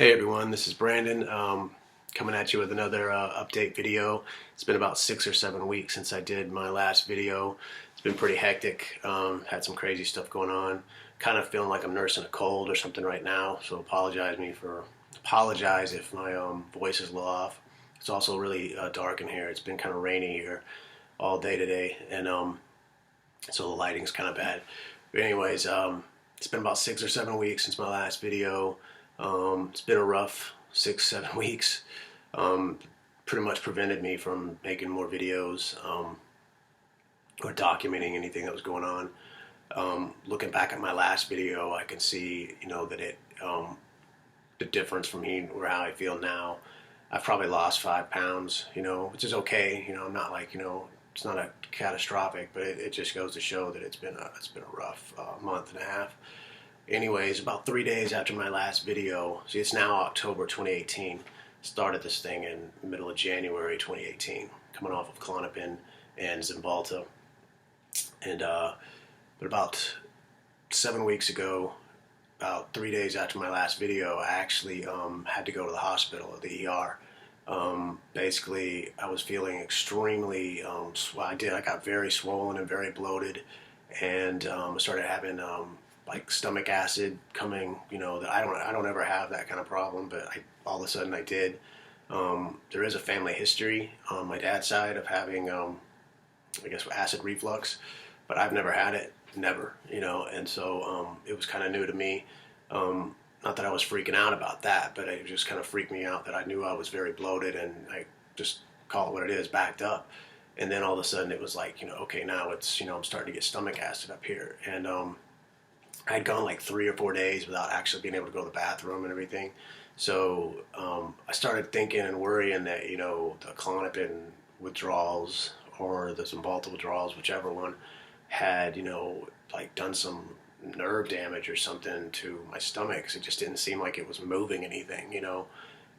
Hey everyone, this is Brandon coming at you with another update video. It's been about 6 or 7 weeks since I did my last video. It's been pretty hectic, had some crazy stuff going on. Kind of feeling like I'm nursing a cold or something right now, so apologize if my voice is a little off. It's also really dark in here. It's been kind of rainy here all day today, and so the lighting's kind of bad. But anyways, it's been about 6 or 7 weeks since my last video. It's been a rough 6, 7 weeks. Pretty much prevented me from making more videos or documenting anything that was going on. Looking back at my last video, I can see, that the difference from how I feel now. I've probably lost 5 pounds, which is okay. I'm not like, it's not a catastrophic, but it just goes to show that it's been a rough month and a half. Anyways, about 3 days after my last video, see, it's now October 2018. Started this thing in the middle of January 2018, coming off of Klonopin and Cymbalta. And but about 7 weeks ago, about 3 days after my last video, I actually had to go to the hospital, the ER. Basically, I was feeling extremely. I got very swollen and very bloated, and I started having like stomach acid coming. That I don't ever have that kind of problem, but all of a sudden I did. There is a family history on my dad's side of having, I guess, acid reflux, but I've never had it, never. And so it was kind of new to me. Not that I was freaking out about that, but it just kind of freaked me out that I knew I was very bloated, and I just call it what it is, backed up. And then all of a sudden it was like, okay, now it's, I'm starting to get stomach acid up here. And I had gone like 3 or 4 days without actually being able to go to the bathroom and everything. So I started thinking and worrying that, the Klonopin withdrawals or the Cymbalta withdrawals, whichever one, had, like done some nerve damage or something to my stomach, 'cause it just didn't seem like it was moving anything,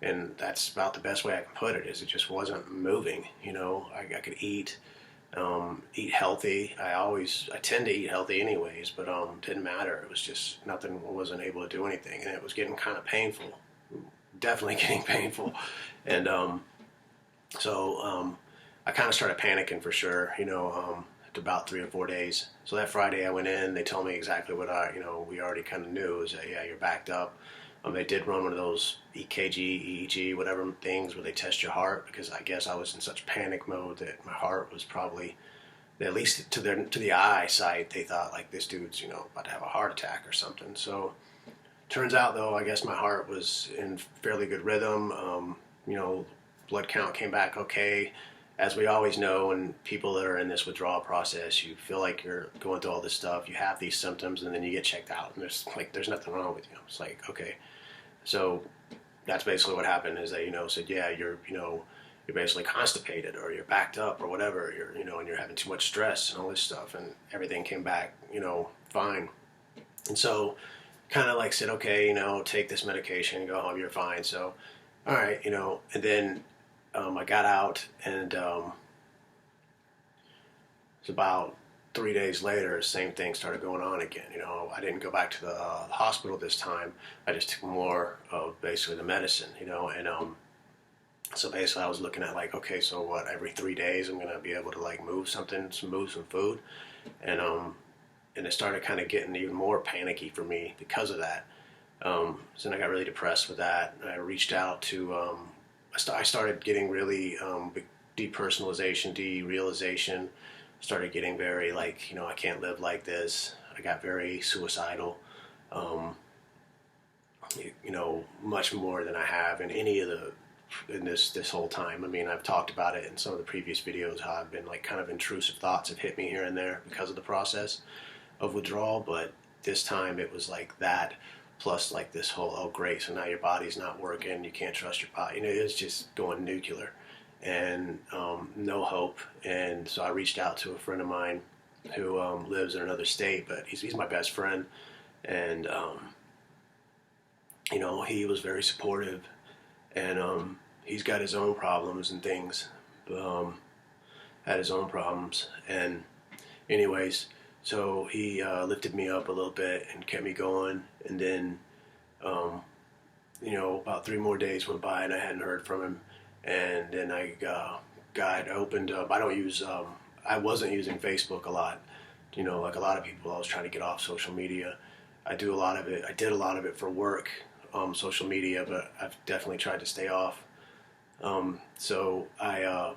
and that's about the best way I can put it, is it just wasn't moving. I could eat healthy. I tend to eat healthy anyways, but didn't matter. It was just nothing. I wasn't able to do anything, and it was getting kind of painful, definitely getting painful. And so I kind of started panicking for sure, after about 3 or 4 days. So that Friday I went in, they told me exactly what we already kind of knew, is that, yeah, you're backed up. They did run one of those EKG, EEG, whatever things where they test your heart, because I guess I was in such panic mode that my heart was probably, at least to the eyesight, they thought like, this dude's, about to have a heart attack or something. So turns out though, I guess my heart was in fairly good rhythm. Blood count came back okay. As we always know, when people that are in this withdrawal process, you feel like you're going through all this stuff, you have these symptoms, and then you get checked out, and there's nothing wrong with you. It's like, okay. So that's basically what happened, is they, said, yeah, you're basically constipated, or you're backed up, or whatever, and you're having too much stress and all this stuff, and everything came back, fine. And so kind of like said, okay, take this medication, go home, you're fine. So, all right, and then I got out, and it's about 3 days later, same thing started going on again. I didn't go back to the hospital this time. I just took more of basically the medicine, and so basically I was looking at like, okay, so what, every 3 days I'm gonna be able to like move some food, and it started kind of getting even more panicky for me because of that. So then I got really depressed with that. I reached out to I started getting really depersonalization, derealization. Started getting very like, I can't live like this. I got very suicidal, much more than I have in this whole time. I mean, I've talked about it in some of the previous videos, how I've been like kind of intrusive thoughts have hit me here and there because of the process of withdrawal, but this time it was like that, plus like this whole, oh great, so now your body's not working, you can't trust your body. It was just going nuclear, and no hope. And so I reached out to a friend of mine who lives in another state, but he's my best friend, and he was very supportive, and he's got his own problems and things, had his own problems, and anyways, so he lifted me up a little bit and kept me going, and then about 3 more days went by and I hadn't heard from him. And then I got opened up. I wasn't using Facebook a lot. Like a lot of people, I was trying to get off social media. I did a lot of it for work, social media, but I've definitely tried to stay off. So I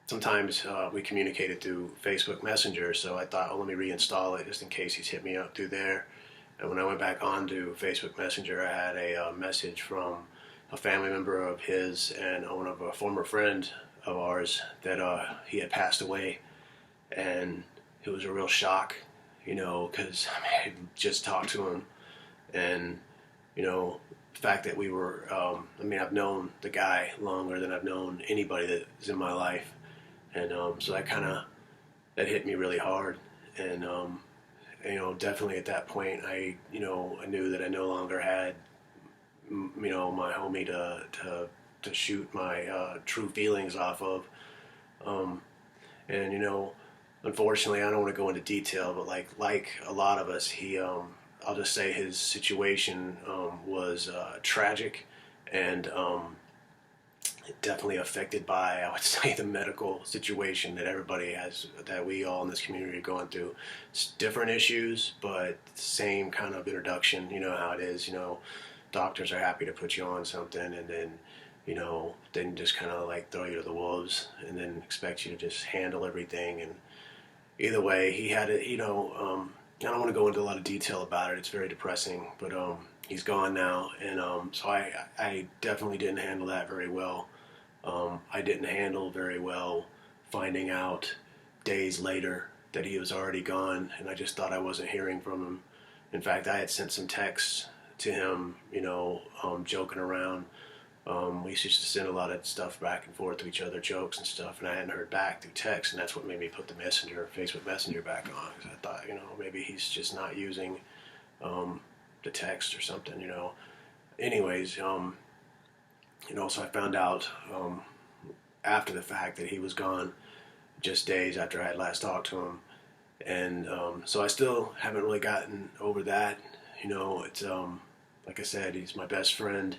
sometimes we communicated through Facebook Messenger, so I thought, oh, let me reinstall it just in case he's hit me up through there. And when I went back onto Facebook Messenger, I had a message from a family member of his and one of a former friend of ours that he had passed away, and it was a real shock, because I just talked to him, and the fact that we were, I've known the guy longer than I've known anybody that's in my life, and so that hit me really hard, and definitely at that point, I knew that I no longer had, my homie to shoot my true feelings off of, and unfortunately, I don't want to go into detail, but like a lot of us, I'll just say his situation was tragic, and definitely affected by, I would say, the medical situation that everybody has, that we all in this community are going through. It's different issues, but same kind of introduction. You know how it is. Doctors are happy to put you on something, and then then just kind of like throw you to the wolves, and then expect you to just handle everything. And either way, he had it. I don't want to go into a lot of detail about it. It's very depressing, but he's gone now, and so I definitely didn't handle that very well. I didn't handle very well finding out days later that he was already gone, and I just thought I wasn't hearing from him. In fact, I had sent some texts to him, joking around. We used to send a lot of stuff back and forth to each other, jokes and stuff, and I hadn't heard back through text, and that's what made me put the Facebook Messenger back on, because I thought, maybe he's just not using the text or something, Anyways, so I found out after the fact that he was gone, just days after I had last talked to him, and so I still haven't really gotten over that. It's like I said, he's my best friend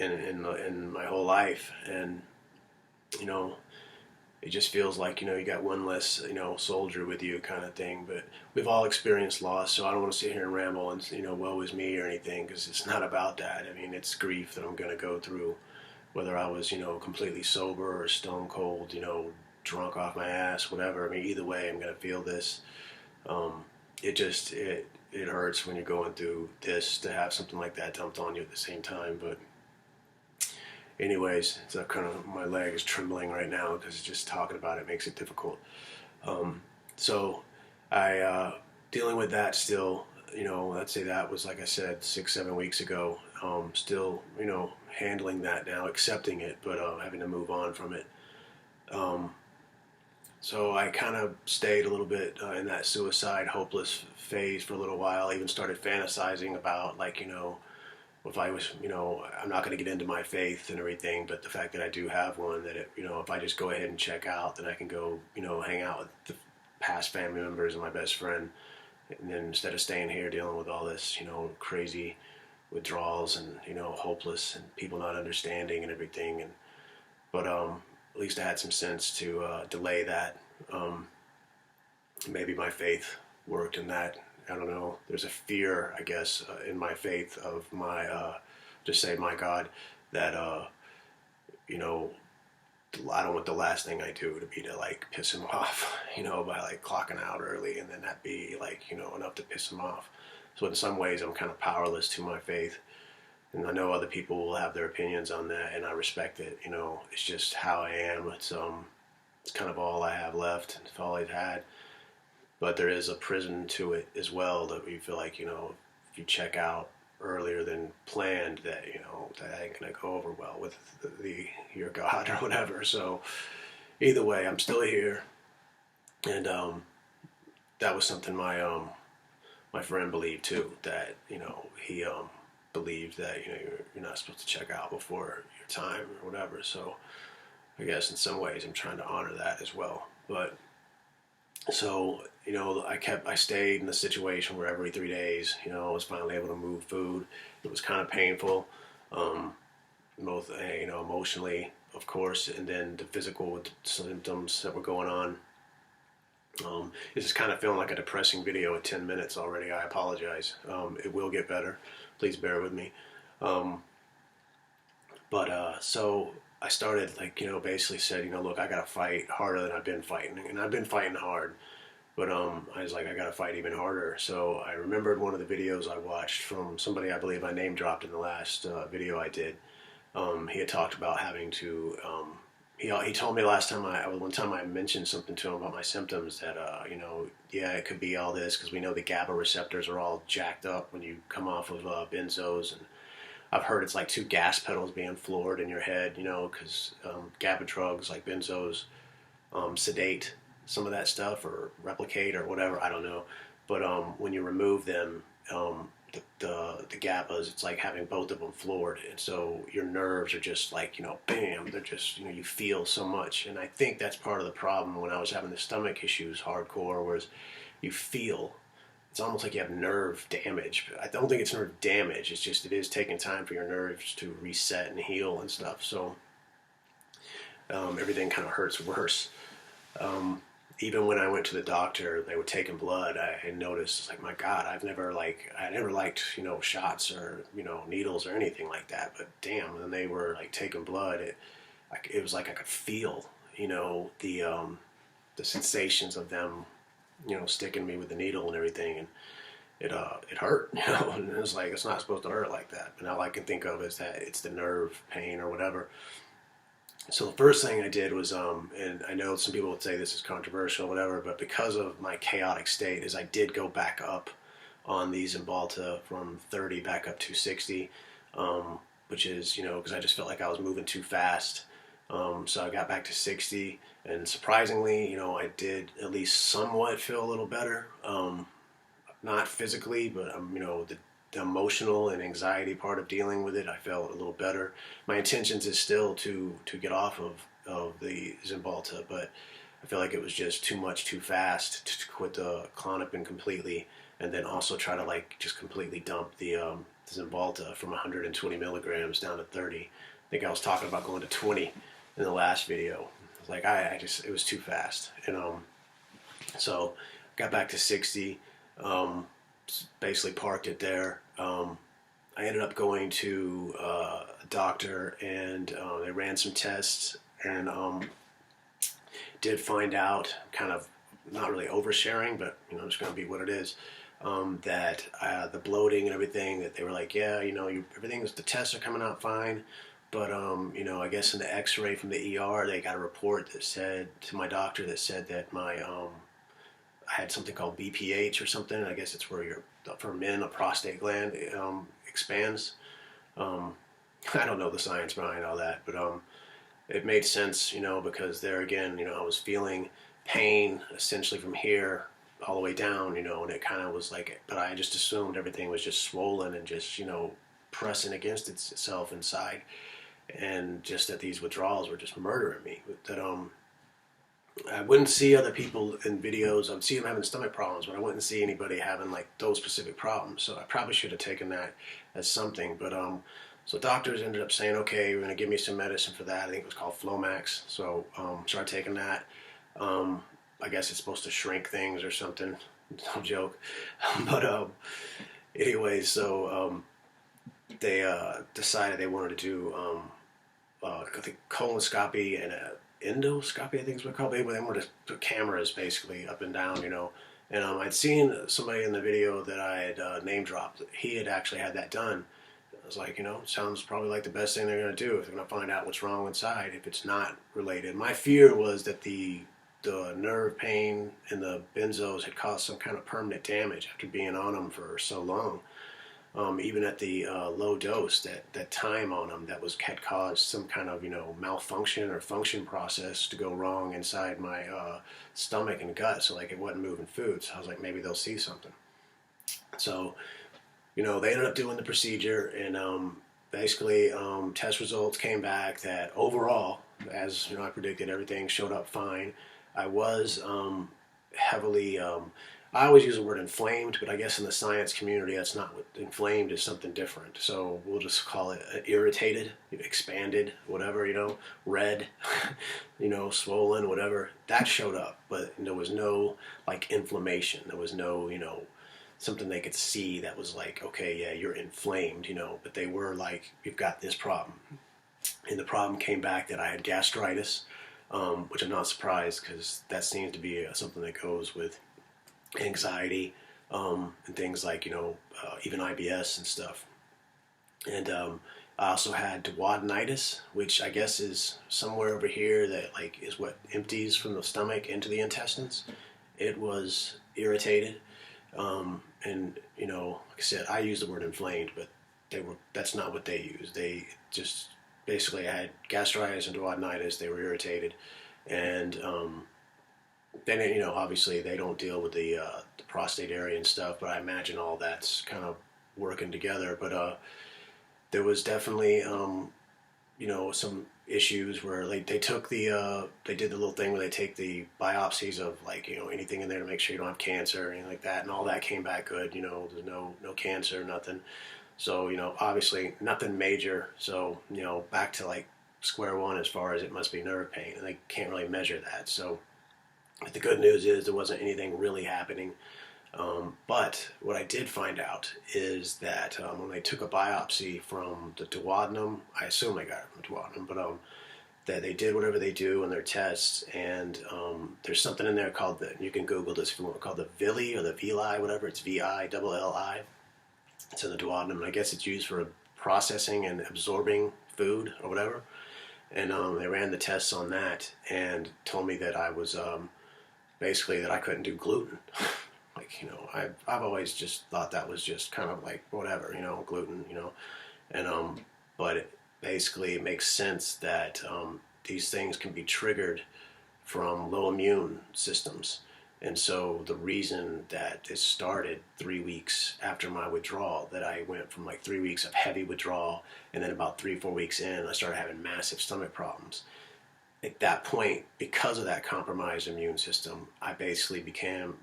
in my whole life, and it just feels like you got one less soldier with you, kind of thing. But we've all experienced loss, so I don't want to sit here and ramble and woe is me or anything, because it's not about that. I mean, it's grief that I'm going to go through, whether I was completely sober or stone cold, drunk off my ass, whatever. I mean, either way, I'm going to feel this. It hurts when you're going through this, to have something like that dumped on you at the same time. But anyways, it's my leg is trembling right now, because just talking about it makes it difficult. So I dealing with that still. Let's say that was, like I said, 6-7 weeks ago. Still, handling that now, accepting it, but having to move on from it. So I kind of stayed a little bit in that suicide, hopeless phase for a little while. I even started fantasizing about, if I was, I'm not going to get into my faith and everything, but the fact that I do have one, that if I just go ahead and check out, then I can go, hang out with the past family members and my best friend, and then instead of staying here dealing with all this, crazy withdrawals and hopeless and people not understanding and everything. But at least I had some sense to delay that. Maybe my faith worked in that. I don't know. There's a fear, I guess, in my faith of my, just say my God, that, I don't want the last thing I do to be to piss him off, by clocking out early, and then that be enough to piss him off. So in some ways I'm kind of powerless to my faith. And I know other people will have their opinions on that, and I respect it. It's just how I am. It's kind of all I have left. It's all I've had. But there is a prison to it as well, that you feel like, if you check out earlier than planned, that, that ain't going to go over well with your God or whatever. So either way, I'm still here. And that was something my friend believed too, that, he believed that, you're not supposed to check out before your time or whatever. So I guess in some ways I'm trying to honor that as well. But so, I stayed in the situation where every 3 days, I was finally able to move food. It was kind of painful, both emotionally, of course, and then the physical symptoms that were going on. This is kind of feeling like a depressing video at 10 minutes already. I apologize. It will get better. Please bear with me. So I started, basically said, look, I got to fight harder than I've been fighting. And I've been fighting hard. But I was like, I got to fight even harder. So I remembered one of the videos I watched from somebody I believe I name dropped in the last video I did. He had talked about having to, he told me one time I mentioned something to him about my symptoms that, yeah, it could be all this because we know the GABA receptors are all jacked up when you come off of benzos. And I've heard it's like two gas pedals being floored in your head, because GABA drugs like benzos sedate some of that stuff or replicate or whatever, I don't know. But when you remove them, the GABAs, it's like having both of them floored, and so your nerves are just like, bam, they're just, you feel so much. And I think that's part of the problem when I was having the stomach issues hardcore, was you feel, it's almost like you have nerve damage. I don't think it's nerve damage, it's just, it is taking time for your nerves to reset and heal and stuff. So everything kind of hurts worse. Even when I went to the doctor, they were taking blood. I noticed, it's like, my God, I never liked, shots or, needles or anything like that. But damn, when they were like taking blood, it was like I could feel, the sensations of them, sticking me with the needle and everything, and it hurt, and it was like, it's not supposed to hurt like that. But all I can think of is that it's the nerve pain or whatever. So the first thing I did was, and I know some people would say this is controversial or whatever, but because of my chaotic state, is I did go back up on the Cymbalta from 30 back up to 60, which is, because I just felt like I was moving too fast. So I got back to 60, and surprisingly, I did at least somewhat feel a little better. Not physically, but, the emotional and anxiety part of dealing with it, I felt a little better. My intentions is still to get off of the Cymbalta, but I feel like it was just too much too fast to quit the Klonopin completely, and then also try to just completely dump the Cymbalta from 120 milligrams down to 30. I think I was talking about going to 20 in the last video. Like it was too fast, and so got back to 60. Basically parked it there. I ended up going to a doctor, and they ran some tests, and did find out, kind of not really oversharing, but just going to be what it is, that the bloating and everything, that they were like, yeah, the tests are coming out fine, but I guess in the X-ray from the ER, they got a report that said, to my doctor, that said that my I had something called BPH or something. I guess it's where for men, a prostate gland expands. I don't know the science behind all that, but it made sense, because there again, I was feeling pain essentially from here all the way down, and it kind of was like, but I just assumed everything was just swollen and just, pressing against itself inside, and just that these withdrawals were just murdering me. That I wouldn't see other people in videos. I'd see them having stomach problems, but I wouldn't see anybody having those specific problems. So I probably should have taken that as something. But so doctors ended up saying, okay, you're going to give me some medicine for that. I think it was called Flomax. So started taking that. I guess it's supposed to shrink things or something. No joke. But anyway, so they decided they wanted to do I think colonoscopy and a endoscopy, I think is what it's called. They wanted to put cameras basically up and down, And I'd seen somebody in the video that I had name dropped. He had actually had that done. I was like, sounds probably like the best thing they're going to do if they're going to find out what's wrong inside, if it's not related. My fear was that the nerve pain and the benzos had caused some kind of permanent damage after being on them for so long. Even at the low dose, that time on them had caused some kind of malfunction or function process to go wrong inside my stomach and gut, so it wasn't moving food. So I was like, maybe they'll see something. So they ended up doing the procedure, and basically test results came back that overall, as I predicted, everything showed up fine. I was heavily I always use the word inflamed, but I guess in the science community, that's not what inflamed is, something different. So we'll just call it irritated, expanded, whatever, red, swollen, whatever. That showed up, but there was no like inflammation. There was no, something they could see that was like, okay, yeah, you're inflamed, but they were like, you've got this problem. And the problem came back that I had gastritis, which I'm not surprised because that seems to be something that goes with anxiety, and things like even IBS and stuff. And I also had duodenitis, which I guess is somewhere over here that like is what empties from the stomach into the intestines. It was irritated, and like I said, I use the word inflamed, but that's not what they use. They just basically I had gastritis and duodenitis. They were irritated, and then obviously they don't deal with the prostate area and stuff, but I imagine all that's kind of working together. But there was definitely some issues where like they took they did the little thing where they take the biopsies of like anything in there to make sure you don't have cancer or anything like that, and all that came back good. There's no cancer, nothing. So obviously nothing major. So back to like square one as far as it must be nerve pain, and they can't really measure that. So. But the good news is there wasn't anything really happening. But what I did find out is that when they took a biopsy from the duodenum, I assume they got it from duodenum, but that they did whatever they do in their tests, and there's something in there called you can Google this if you want, called the villi or the villi, whatever. It's VILLI. It's in the duodenum, and I guess it's used for processing and absorbing food or whatever. And they ran the tests on that and told me that I was basically that I couldn't do gluten. Like, I've always just thought that was just kind of like whatever, gluten, and but basically it makes sense that these things can be triggered from low immune systems. And so the reason that this started 3 weeks after my withdrawal, that I went from like 3 weeks of heavy withdrawal, and then about 3-4 weeks in, I started having massive stomach problems. At that point, because of that compromised immune system, I basically began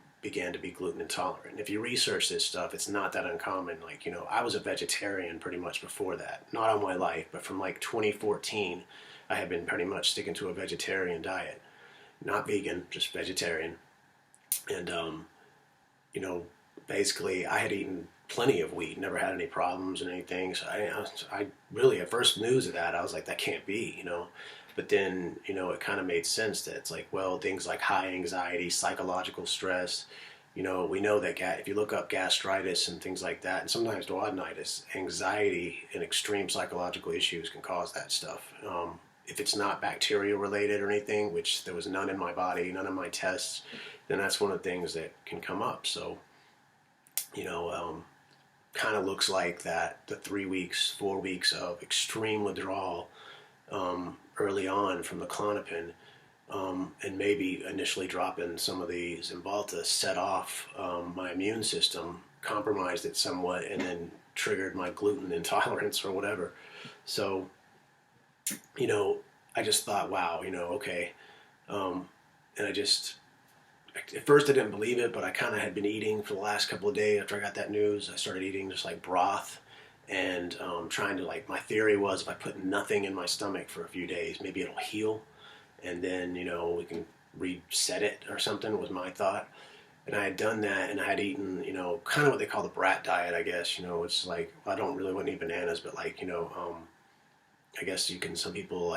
to be gluten intolerant. If you research this stuff, it's not that uncommon. Like, I was a vegetarian pretty much before that. Not all my life, but from like 2014, I had been pretty much sticking to a vegetarian diet. Not vegan, just vegetarian. And, basically I had eaten plenty of wheat, never had any problems and anything. So I really, at first news of that, I was like, that can't be, But then, it kind of made sense that it's like, well, things like high anxiety, psychological stress, we know that if you look up gastritis and things like that, and sometimes duodenitis, anxiety and extreme psychological issues can cause that stuff. If it's not bacteria related or anything, which there was none in my body, none in my tests, then that's one of the things that can come up. So, kind of looks like that the 3 weeks, 4 weeks of extreme withdrawal early on from the Klonopin, and maybe initially dropping some of the Cymbalta set off my immune system, compromised it somewhat, and then triggered my gluten intolerance or whatever. So, I just thought, wow, okay. And at first I didn't believe it, but I kind of had been eating for the last couple of days after I got that news. I started eating just like broth and trying to my theory was if I put nothing in my stomach for a few days, maybe it'll heal. And then, we can reset it or something was my thought. And I had done that, and I had eaten, kind of what they call the brat diet, I guess. It's like, I wouldn't eat bananas, but I guess some people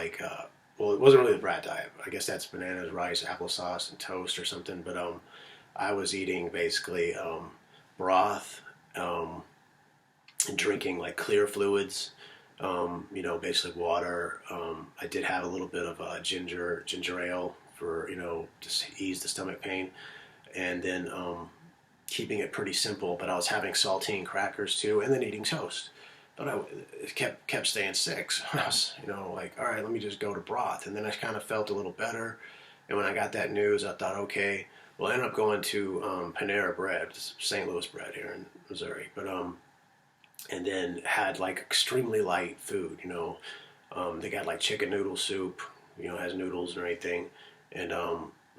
well, it wasn't really the brat diet. I guess that's bananas, rice, applesauce, and toast or something. But I was eating basically broth and drinking clear fluids, basically water. I did have a little bit of ginger ale for, just ease the stomach pain. And then keeping it pretty simple, but I was having saltine crackers too, and then eating toast. But I kept staying sick. So I was, all right, let me just go to broth. And then I kind of felt a little better. And when I got that news, I thought, okay, well, I ended up going to Panera Bread, St. Louis bread here in Missouri. But and then had extremely light food. They got chicken noodle soup. Has noodles and everything, and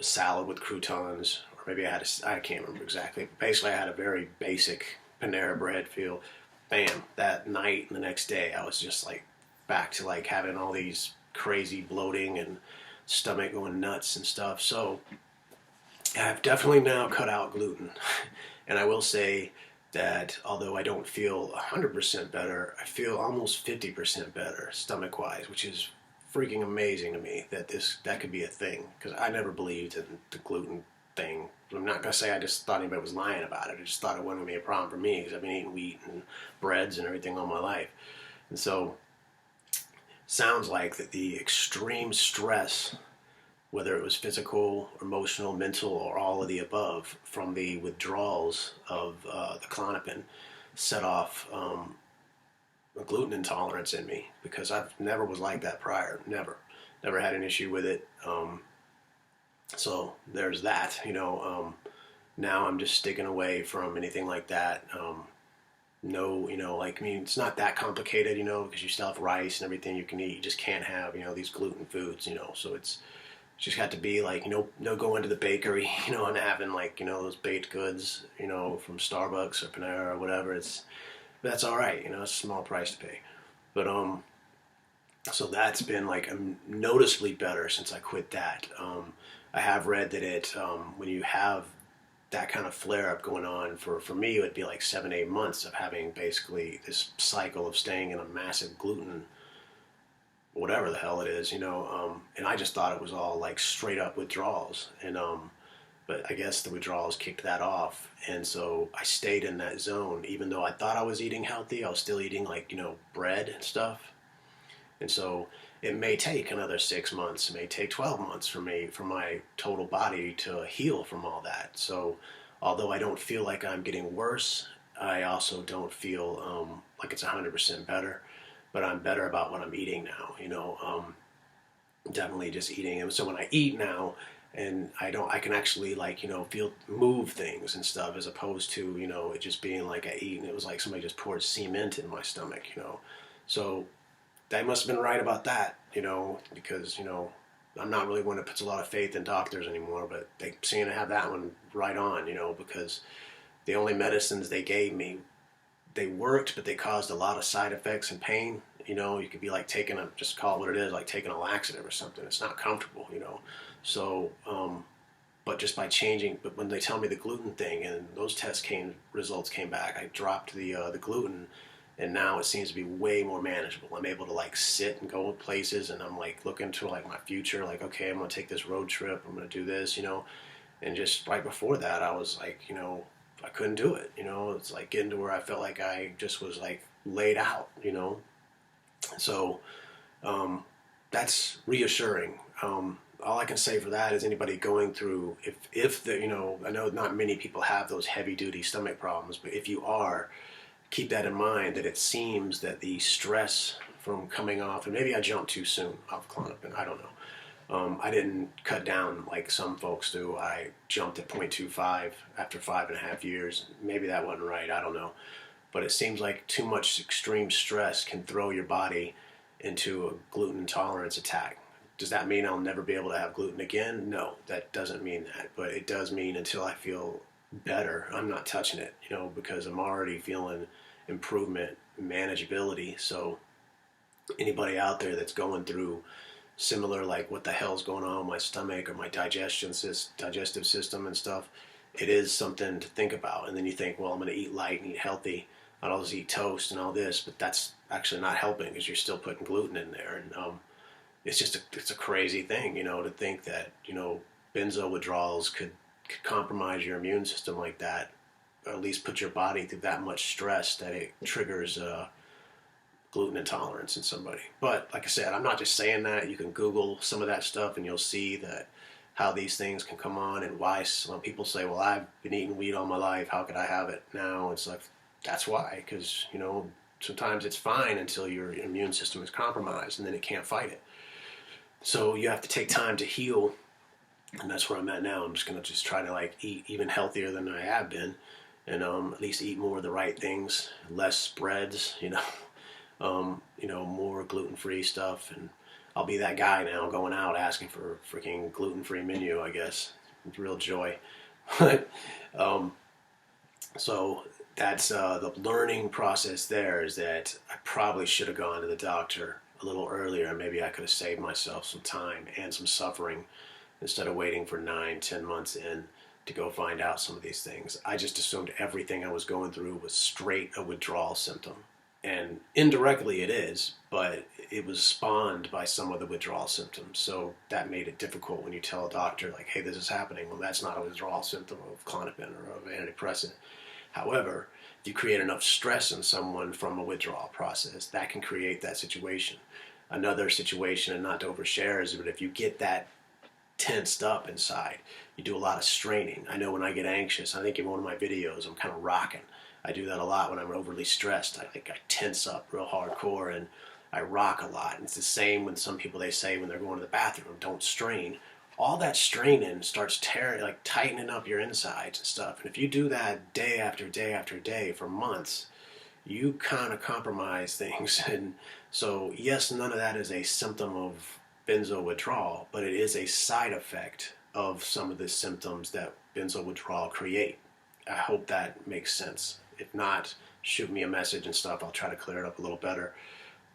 salad with croutons, or maybe I can't remember exactly. But basically, I had a very basic Panera Bread feel. Bam, that night and the next day, I was just like back to like having all these crazy bloating and stomach going nuts and stuff. So I've definitely now cut out gluten. And I will say that although I don't feel 100% better, I feel almost 50% better stomach wise, which is freaking amazing to me that that could be a thing, because I never believed in the gluten thing. I'm not gonna say I just thought anybody was lying about it. I just thought it wasn't gonna be a problem for me because I've been eating wheat and breads and everything all my life. And so sounds like that the extreme stress, whether it was physical, emotional, mental, or all of the above, from the withdrawals of the Klonopin, set off a gluten intolerance in me, because I've never was like that prior. Never had an issue with it. So there's that. Now I'm just sticking away from anything like that. No, like, I mean, it's not that complicated, because you still have rice and everything you can eat. You just can't have, these gluten foods, so it's just got to be like, no going to the bakery, and having like, those baked goods, from Starbucks or Panera or whatever. That's all right, it's a small price to pay. But, so that's been like noticeably better since I quit that. I have read that when you have that kind of flare up going on, for me, it would be like 7-8 months of having basically this cycle of staying in a massive gluten, whatever the hell it is, and I just thought it was all like straight up withdrawals, but I guess the withdrawals kicked that off, and so I stayed in that zone. Even though I thought I was eating healthy, I was still eating like, bread and stuff. And so it may take another 6 months, it may take 12 months for my total body to heal from all that. So although I don't feel like I'm getting worse, I also don't feel like it's 100% better, but I'm better about what I'm eating now, definitely just eating. And so when I eat now, and I can actually like, move things and stuff, as opposed to, it just being like I eat and it was like somebody just poured cement in my stomach, So they must have been right about that, because, I'm not really one that puts a lot of faith in doctors anymore, but they seem to have that one right on, because the only medicines they gave me, they worked, but they caused a lot of side effects and pain. You could be like just call it what it is, like taking a laxative or something. It's not comfortable, So, but just by changing, but when they tell me the gluten thing and those results came back, I dropped the gluten, and now it seems to be way more manageable. I'm able to like sit and go places, and I'm like looking to like my future, like, okay, I'm gonna take this road trip, I'm gonna do this, and just right before that, I was like, I couldn't do it, it's like getting to where I felt like I just was like laid out, So that's reassuring. All I can say for that is anybody going through, if the, I know not many people have those heavy duty stomach problems, but if you are, keep that in mind, that it seems that the stress from coming off, and maybe I jumped too soon off Klonopin, I don't know. I didn't cut down like some folks do. I jumped at 0.25 after 5.5 years. Maybe that wasn't right, I don't know. But it seems like too much extreme stress can throw your body into a gluten intolerance attack. Does that mean I'll never be able to have gluten again? No, that doesn't mean that. But it does mean until I feel better, I'm not touching it, because I'm already feeling improvement, manageability. So anybody out there that's going through similar, like what the hell's going on with my stomach or my digestive system and stuff, it is something to think about. And then you think, well, I'm going to eat light and eat healthy, I'll just eat toast and all this, but that's actually not helping, because you're still putting gluten in there. And it's a crazy thing, to think that, benzo withdrawals could compromise your immune system like that, or at least put your body through that much stress that it triggers gluten intolerance in somebody. But like I said, I'm not just saying that. You can Google some of that stuff and you'll see that how these things can come on, and why some people say, well, I've been eating wheat all my life, how could I have it now? It's like, that's why, because sometimes it's fine until your immune system is compromised, and then it can't fight it. So you have to take time to heal, and that's where I'm at now. I'm just gonna try to like eat even healthier than I have been, and at least eat more of the right things, less breads, more gluten-free stuff. And I'll be that guy now going out asking for freaking gluten-free menu, I guess. It's real joy. um, so that's the learning process there is that I probably should have gone to the doctor a little earlier, and maybe I could have saved myself some time and some suffering instead of waiting for 9, 10 months in to go find out some of these things. I just assumed everything I was going through was straight a withdrawal symptom. And indirectly it is, but it was spawned by some of the withdrawal symptoms. So that made it difficult when you tell a doctor, like, hey, this is happening. Well, that's not a withdrawal symptom of Klonopin or of antidepressant. However, if you create enough stress in someone from a withdrawal process, that can create that situation. Another situation, and not to overshare, is that if you get that tensed up inside, you do a lot of straining. I know when I get anxious, I think in one of my videos, I'm kind of rocking. I do that a lot when I'm overly stressed. I tense up real hardcore and I rock a lot. And it's the same when some people, they say when they're going to the bathroom, don't strain. All that straining starts tearing, like tightening up your insides and stuff. And if you do that day after day after day for months, you kind of compromise things. And so, yes, none of that is a symptom of benzo withdrawal, but it is a side effect of some of the symptoms that benzo withdrawal create. I hope that makes sense. If not, shoot me a message and stuff. I'll try to clear it up a little better.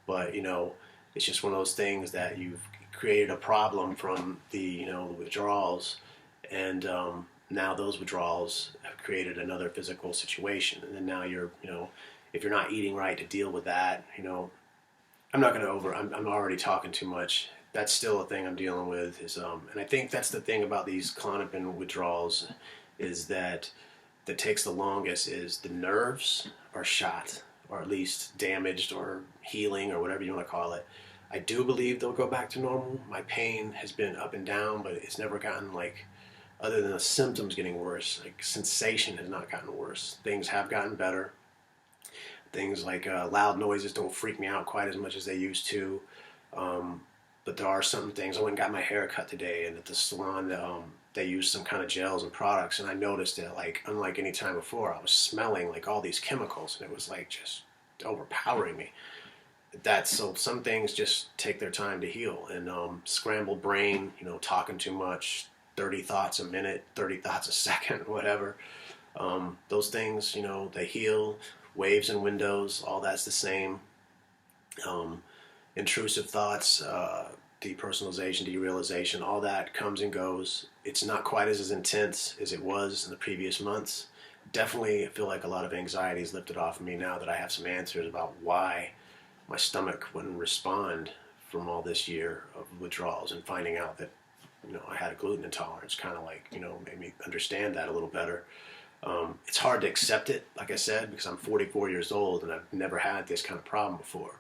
But, it's just one of those things that you've created a problem from the withdrawals, and now those withdrawals have created another physical situation. And then now you're, if you're not eating right to deal with that, I'm not going to I'm already talking too much. That's still a thing I'm dealing with is, and I think that's the thing about these Klonopin withdrawals is that takes the longest is the nerves are shot, or at least damaged or healing or whatever you want to call it. I do believe they'll go back to normal. My pain has been up and down, but it's never gotten other than the symptoms getting worse, sensation has not gotten worse. Things have gotten better. Things like loud noises don't freak me out quite as much as they used to. But there are some things. I went and got my hair cut today, and at the salon, they used some kind of gels and products, and I noticed that, unlike any time before, I was smelling all these chemicals, and it was just overpowering me. So some things just take their time to heal, and scrambled brain, talking too much, 30 thoughts a minute, 30 thoughts a second, whatever. Those things, they heal. Waves and windows, all that's the same. Intrusive thoughts, depersonalization, derealization, all that comes and goes. It's not quite as intense as it was in the previous months. Definitely I feel like a lot of anxiety is lifted off of me now that I have some answers about why my stomach wouldn't respond from all this year of withdrawals, and finding out that I had a gluten intolerance kind of made me understand that a little better. It's hard to accept it, like I said, because I'm 44 years old and I've never had this kind of problem before.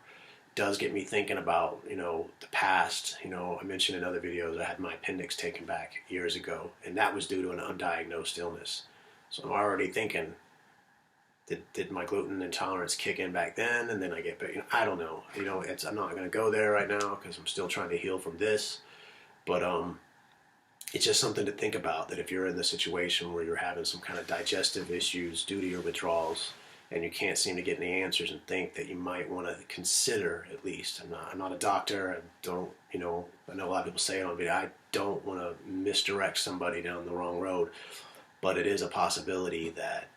Does get me thinking about, the past. I mentioned in other videos I had my appendix taken back years ago, and that was due to an undiagnosed illness. So I'm already thinking, did my gluten intolerance kick in back then, and then I get back? I don't know. I'm not going to go there right now because I'm still trying to heal from this. But it's just something to think about, that if you're in the situation where you're having some kind of digestive issues due to your withdrawals, and you can't seem to get any answers, and think that you might want to consider, at least. I'm not a doctor. I don't, I know a lot of people say it on video. I don't want to misdirect somebody down the wrong road, but it is a possibility that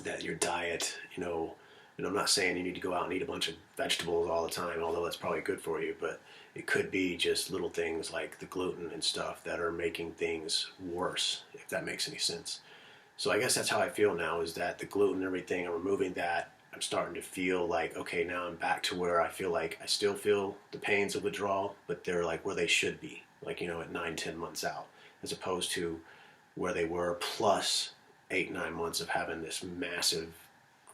that your diet, and I'm not saying you need to go out and eat a bunch of vegetables all the time, although that's probably good for you, but it could be just little things like the gluten and stuff that are making things worse, if that makes any sense. So I guess that's how I feel now, is that the gluten and everything, I'm removing that. I'm starting to feel like, okay, now I'm back to where I feel like I still feel the pains of withdrawal, but they're where they should be, at 9, 10 months out, as opposed to where they were plus 8, 9 months of having this massive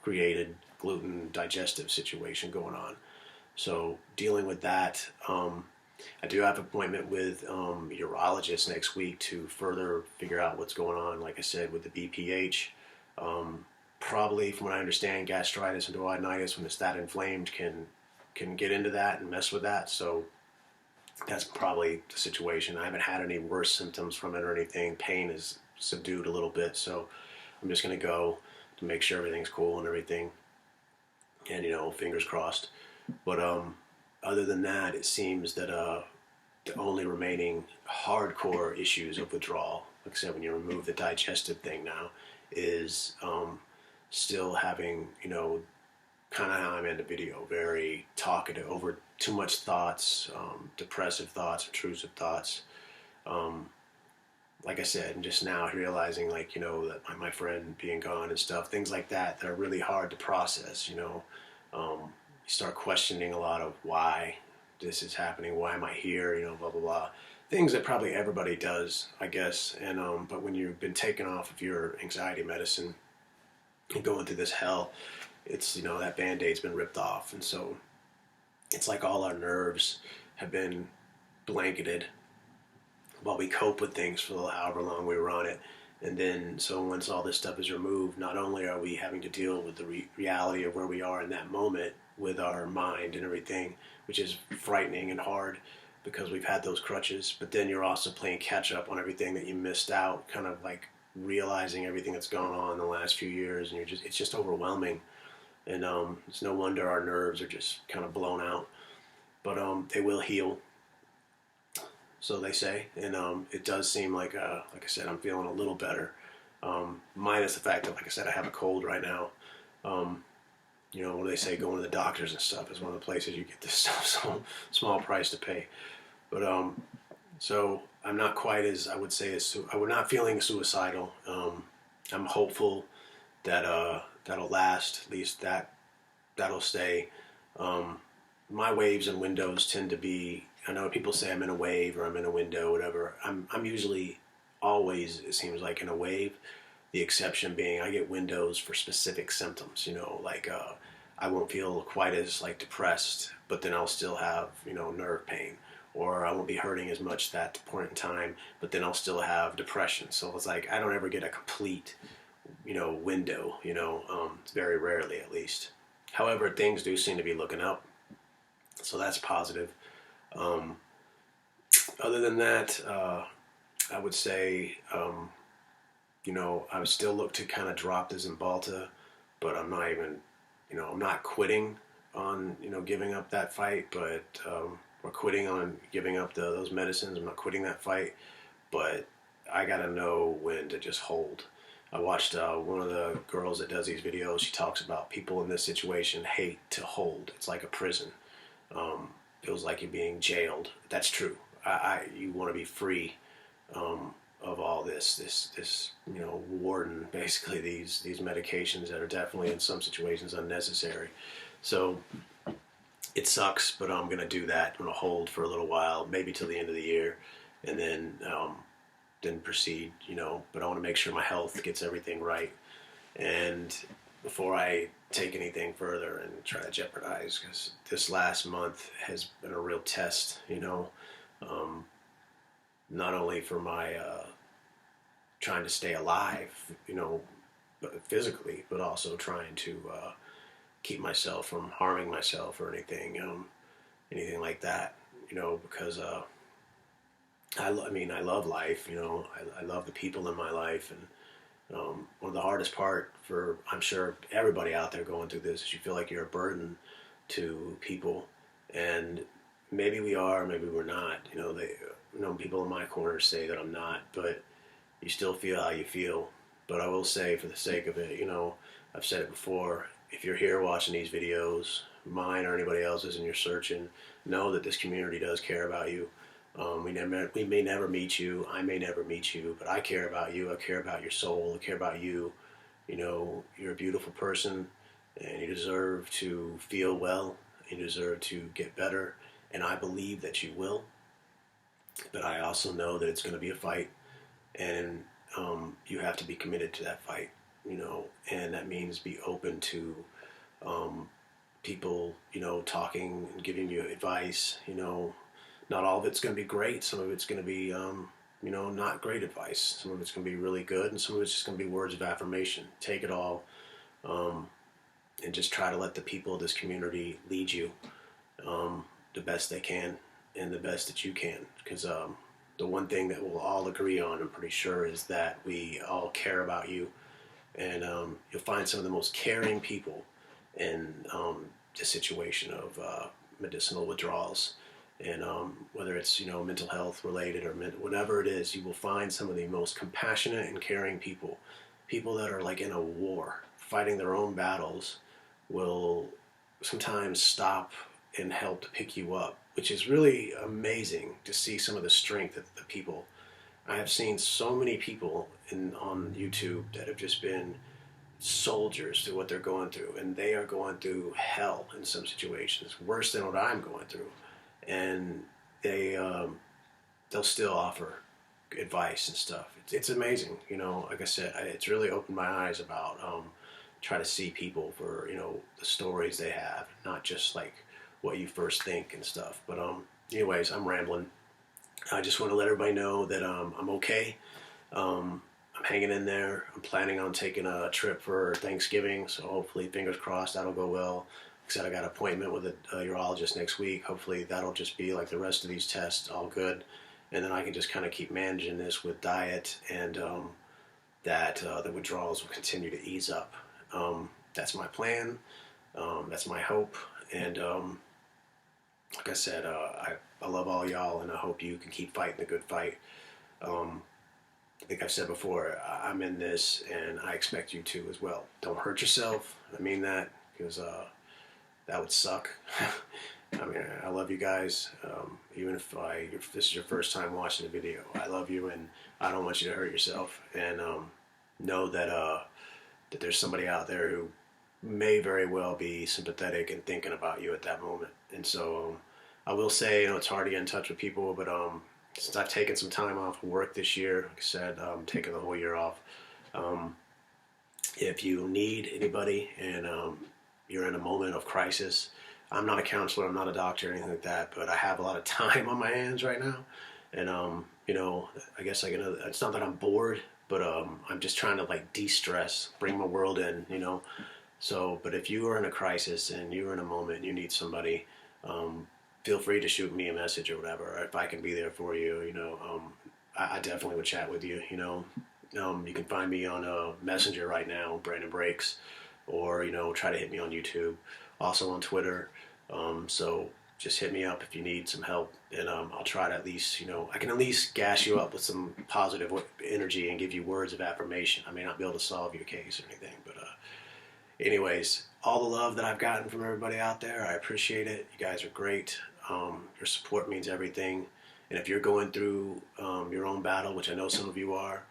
created gluten digestive situation going on. So dealing with that, I do have an appointment with a urologist next week to further figure out what's going on, like I said, with the BPH. Probably, from what I understand, gastritis and duodenitis, when it's that inflamed, can get into that and mess with that. So that's probably the situation. I haven't had any worse symptoms from it or anything. Pain is subdued a little bit, so I'm just going to go to make sure everything's cool and everything. And, fingers crossed. But other than that, it seems that the only remaining hardcore issues of withdrawal like I said, when you remove the digestive thing now, is still having, kind of how I'm in the video, very talkative, over too much thoughts, depressive thoughts, intrusive thoughts. Like I said, and just now realizing, like, that my friend being gone and stuff, things like that are really hard to process, you start questioning a lot of why this is happening, why am I here, blah, blah, blah. Things that probably everybody does, I guess. And, but when you've been taken off of your anxiety medicine and going through this hell, it's, that Band-Aid's been ripped off. And so it's like all our nerves have been blanketed while we cope with things for however long we were on it. And then, so once all this stuff is removed, not only are we having to deal with the reality of where we are in that moment with our mind and everything, which is frightening and hard because we've had those crutches, but then you're also playing catch up on everything that you missed out, kind of like realizing everything that's gone on in the last few years, and it's just overwhelming. And it's no wonder our nerves are just kind of blown out. But they will heal, so they say, and it does seem like I said, I'm feeling a little better, minus the fact that, like I said, I have a cold right now. What do they say, going to the doctors and stuff is one of the places you get this stuff, so small price to pay. But so I'm not quite as, I would say, I'm not feeling suicidal. I'm hopeful that that'll last, at least that'll stay. My waves and windows tend to be, I know people say I'm in a wave or I'm in a window, whatever. I'm usually always, it seems like, in a wave. The exception being I get windows for specific symptoms, like I won't feel quite as like depressed, but then I'll still have, nerve pain, or I won't be hurting as much that point in time, but then I'll still have depression. So it's like I don't ever get a complete, window, very rarely at least. However, things do seem to be looking up, so that's positive. Other than that, I would say, I would still look to kind of drop the Cymbalta, but I'm not even, I'm not quitting on, giving up that fight, but, or quitting on giving up those medicines. I'm not quitting that fight, but I gotta know when to just hold. I watched one of the girls that does these videos. She talks about people in this situation hate to hold. It's like a prison. Feels like you're being jailed. That's true. You want to be free of all this warden, basically these medications that are definitely in some situations unnecessary. So it sucks, but I'm gonna do that. I'm gonna hold for a little while, maybe till the end of the year, and then proceed. But I want to make sure my health gets everything right, and before I take anything further and try to jeopardize, because this last month has been a real test. Not only for my trying to stay alive, physically, but also trying to keep myself from harming myself or anything like that. Because I love life. I love the people in my life, and one of the hardest part for, I'm sure, everybody out there going through this is you feel like you're a burden to people, and maybe we are, maybe we're not. People in my corner say that I'm not, but you still feel how you feel. But I will say, for the sake of it, I've said it before, if you're here watching these videos, mine or anybody else's, and you're searching, know that this community does care about you. We may never meet you, I may never meet you, but I care about you, I care about your soul, I care about you. You're a beautiful person, and you deserve to feel well, you deserve to get better, and I believe that you will. But I also know that it's going to be a fight, and you have to be committed to that fight, and that means be open to people, talking and giving you advice. Not all of it's going to be great. Some of it's going to be, not great advice. Some of it's going to be really good, and some of it's just going to be words of affirmation. Take it all, and just try to let the people of this community lead you the best they can and the best that you can. Because the one thing that we'll all agree on, I'm pretty sure, is that we all care about you. And you'll find some of the most caring people in the situation of medicinal withdrawals. And whether it's, you know, mental health related or whatever it is, you will find some of the most compassionate and caring people. People that are like in a war, fighting their own battles, will sometimes stop and help to pick you up, which is really amazing to see some of the strength of the people. I have seen so many people on YouTube that have just been soldiers to what they're going through, and they are going through hell in some situations, worse than what I'm going through, and they'll still offer advice and stuff. It's amazing, you know. Like I said, it's really opened my eyes about try to see people for, you know, the stories they have, not just like what you first think and stuff. But anyways, I'm rambling. I just want to let everybody know that I'm okay. I'm hanging in there. I'm planning on taking a trip for Thanksgiving, so hopefully, fingers crossed, that'll go well. Like I said, I got an appointment with a urologist next week. Hopefully, that'll just be like the rest of these tests, all good. And then I can just kind of keep managing this with diet, and that the withdrawals will continue to ease up. That's my plan. That's my hope. And like I said, I love all y'all, and I hope you can keep fighting the good fight. I think I've said before, I'm in this, and I expect you to as well. Don't hurt yourself. I mean that, because that would suck. I mean, I love you guys. Even if this is your first time watching the video, I love you, and I don't want you to hurt yourself. And know that that there's somebody out there who may very well be sympathetic and thinking about you at that moment. And so I will say, you know, it's hard to get in touch with people, but since I've taken some time off of work this year, like I said, I'm taking the whole year off. If you need anybody and you're in a moment of crisis, I'm not a counselor, I'm not a doctor or anything like that, but I have a lot of time on my hands right now. And, you know, I guess it's not that I'm bored, but I'm just trying to like de-stress, bring my world in, you know. So, but if you are in a crisis and you're in a moment and you need somebody, feel free to shoot me a message or whatever. If I can be there for you, you know, I definitely would chat with you, you know. You can find me on Messenger right now, Brandon Breaks, or, you know, try to hit me on YouTube, also on Twitter. So just hit me up if you need some help, and I'll try to at least, you know, I can at least gas you up with some positive energy and give you words of affirmation. I may not be able to solve your case or anything, but anyways, all the love that I've gotten from everybody out there, I appreciate it. You guys are great. Your support means everything. And if you're going through your own battle, which I know some of you are,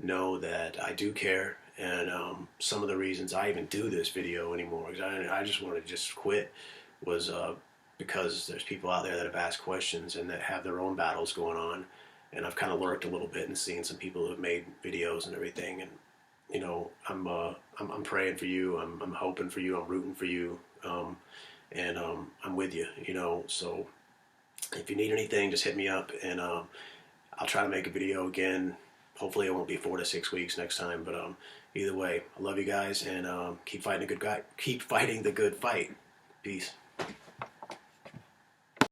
know that I do care. And some of the reasons I even do this video anymore, because I just want to just quit, was because there's people out there that have asked questions and that have their own battles going on. And I've kind of lurked a little bit and seen some people who have made videos and everything. And you know, I'm praying for you. I'm hoping for you. I'm rooting for you. And I'm with you. You know, so if you need anything, just hit me up, and I'll try to make a video again. Hopefully, it won't be 4 to 6 weeks next time. But either way, I love you guys, and keep fighting the good fight. Peace.